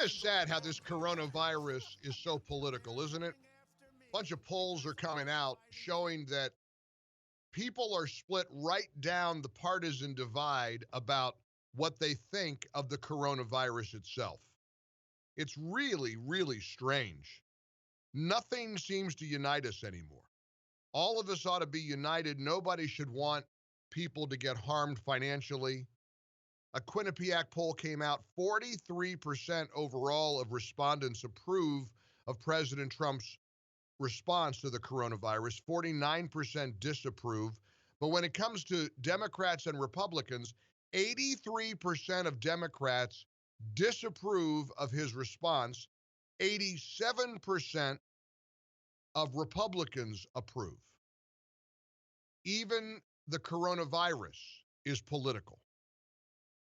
kind of sad how this coronavirus is so political, isn't it? A bunch of polls are coming out showing that people are split right down the partisan divide about what they think of the coronavirus itself. It's really, really strange. Nothing seems to unite us anymore. All of us ought to be united. Nobody should want people to get harmed financially. A Quinnipiac poll came out, 43% overall of respondents approve of President Trump's response to the coronavirus, 49% disapprove. But when it comes to Democrats and Republicans, 83% of Democrats disapprove of his response, 87% of Republicans approve. Even the coronavirus is political.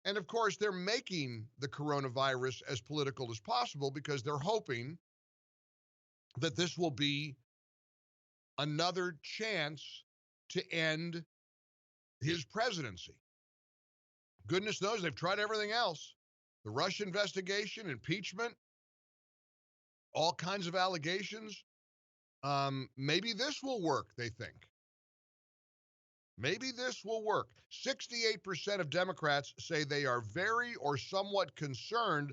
And of course, they're making the coronavirus as political as possible because they're hoping that this will be another chance to end his presidency. Goodness knows they've tried everything else. The Russia investigation, impeachment, all kinds of allegations. Maybe this will work, they think. Maybe this will work. 68% of Democrats say they are very or somewhat concerned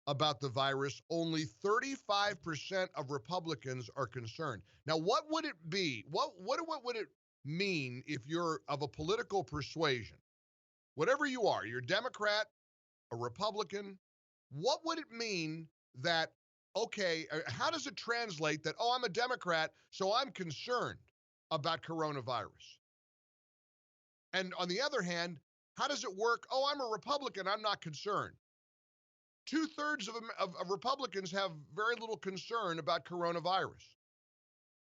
about the virus. Only 35% of Republicans are concerned. Now, what would it be? What would it mean if you're of a political persuasion? Whatever you are, you're a Democrat, a Republican, what would it mean that, okay, how does it translate that, oh, I'm a Democrat, so I'm concerned about coronavirus? And on the other hand, how does it work? Oh, I'm a Republican, I'm not concerned. 2/3 of Republicans have very little concern about coronavirus.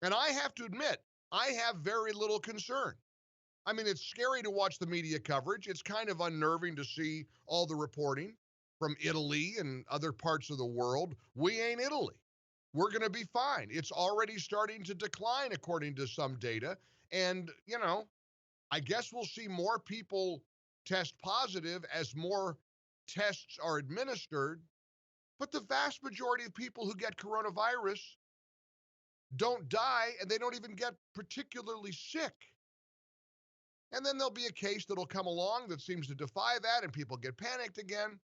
And I have to admit, I have very little concern. I mean, it's scary to watch the media coverage. It's kind of unnerving to see all the reporting from Italy and other parts of the world. We ain't Italy. We're going to be fine. It's already starting to decline according to some data. And, I guess we'll see more people test positive as more tests are administered. But the vast majority of people who get coronavirus don't die, and they don't even get particularly sick. And then there'll be a case that'll come along that seems to defy that, and people get panicked again.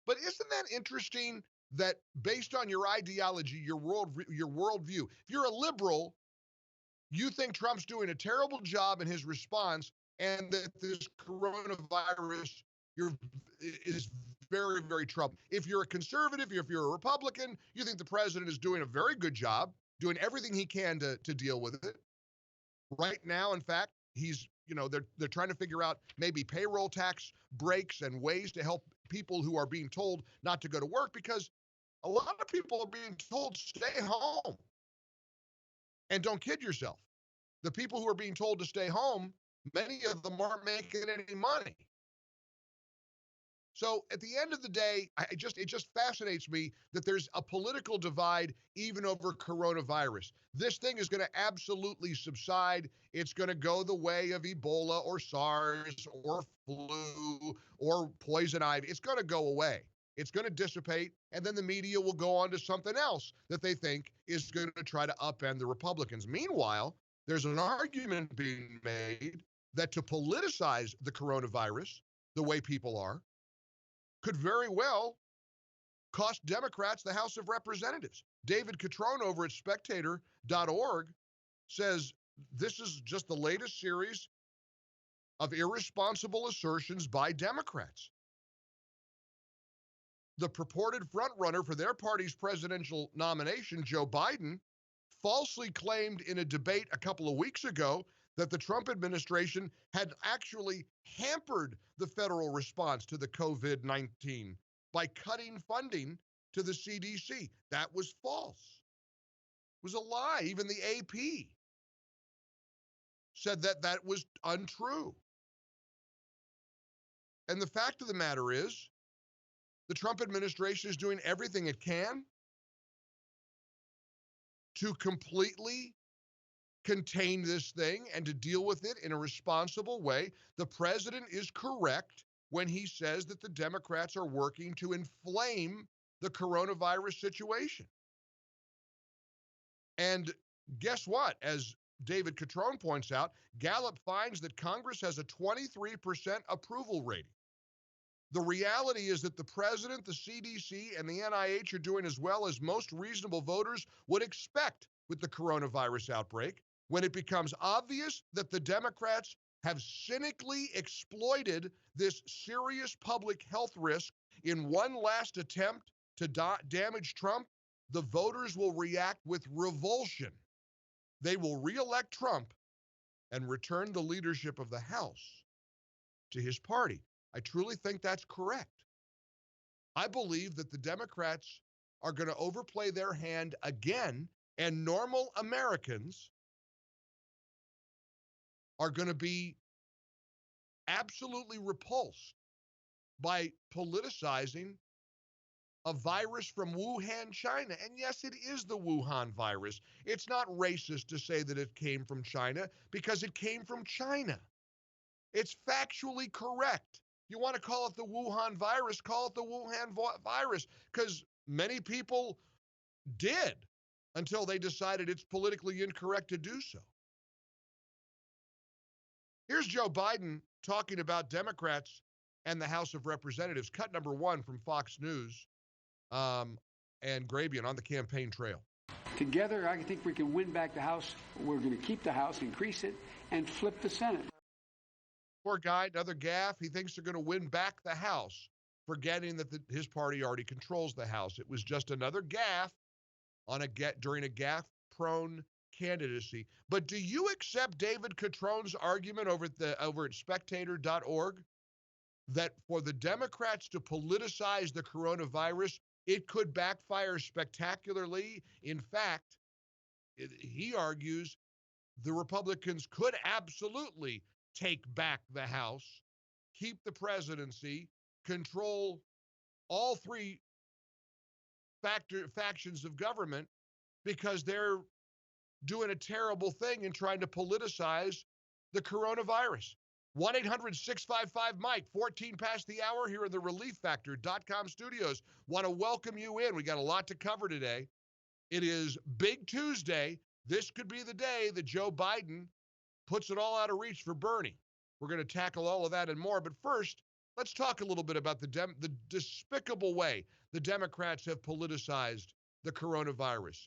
But isn't that interesting that based on your ideology, your worldview, if you're a liberal, you think Trump's doing a terrible job in his response, and that this coronavirus is very, very troubling. If you're a conservative, if you're a Republican, you think the president is doing a very good job, doing everything he can to deal with it. Right now, in fact, he's, they're trying to figure out maybe payroll tax breaks and ways to help people who are being told not to go to work, because a lot of people are being told stay home. And don't kid yourself. The people who are being told to stay home, many of them aren't making any money. So at the end of the day, it just fascinates me that there's a political divide even over coronavirus. This thing is going to absolutely subside. It's going to go the way of Ebola or SARS or flu or poison ivy. It's going to go away. It's going to dissipate, and then the media will go on to something else that they think is going to try to upend the Republicans. Meanwhile, there's an argument being made that to politicize the coronavirus the way people are could very well cost Democrats the House of Representatives. David Catrone over at spectator.org says this is just the latest series of irresponsible assertions by Democrats. The purported frontrunner for their party's presidential nomination, Joe Biden, falsely claimed in a debate a couple of weeks ago that the Trump administration had actually hampered the federal response to the COVID-19 by cutting funding to the CDC. That was false. It was a lie. Even the AP said that was untrue. And the fact of the matter is, the Trump administration is doing everything it can to completely contain this thing and to deal with it in a responsible way. The president is correct when he says that the Democrats are working to inflame the coronavirus situation. And guess what? As David Catrone points out, Gallup finds that Congress has a 23% approval rating. The reality is that the president, the CDC, and the NIH are doing as well as most reasonable voters would expect with the coronavirus outbreak when it becomes obvious that the Democrats have cynically exploited this serious public health risk in one last attempt to damage Trump. The voters will react with revulsion. They will re-elect Trump and return the leadership of the House to his party. I truly think that's correct. I believe that the Democrats are going to overplay their hand again, and normal Americans are going to be absolutely repulsed by politicizing a virus from Wuhan, China. And yes, it is the Wuhan virus. It's not racist to say that it came from China because it came from China. It's factually correct. You want to call it the Wuhan virus, call it the Wuhan virus, because many people did until they decided it's politically incorrect to do so. Here's Joe Biden talking about Democrats and the House of Representatives. Cut number 1 from Fox News and Grabian on the campaign trail. Together, I think we can win back the House. We're going to keep the House, increase it, and flip the Senate. Poor guy, another gaffe. He thinks they're going to win back the House, forgetting that his party already controls the House. It was just another gaffe during a gaffe-prone candidacy. But do you accept David Catrone's argument over at spectator.org that for the Democrats to politicize the coronavirus, it could backfire spectacularly? In fact, he argues the Republicans could absolutely take back the House, keep the presidency, control all three factions of government because they're doing a terrible thing in trying to politicize the coronavirus. 1-800-655-MIKE, 14 past the hour here in the ReliefFactor.com studios. Want to welcome you in. We got a lot to cover today. It is Big Tuesday. This could be the day that Joe Biden puts it all out of reach for Bernie. We're going to tackle all of that and more. But first, let's talk a little bit about the despicable way the Democrats have politicized the coronavirus.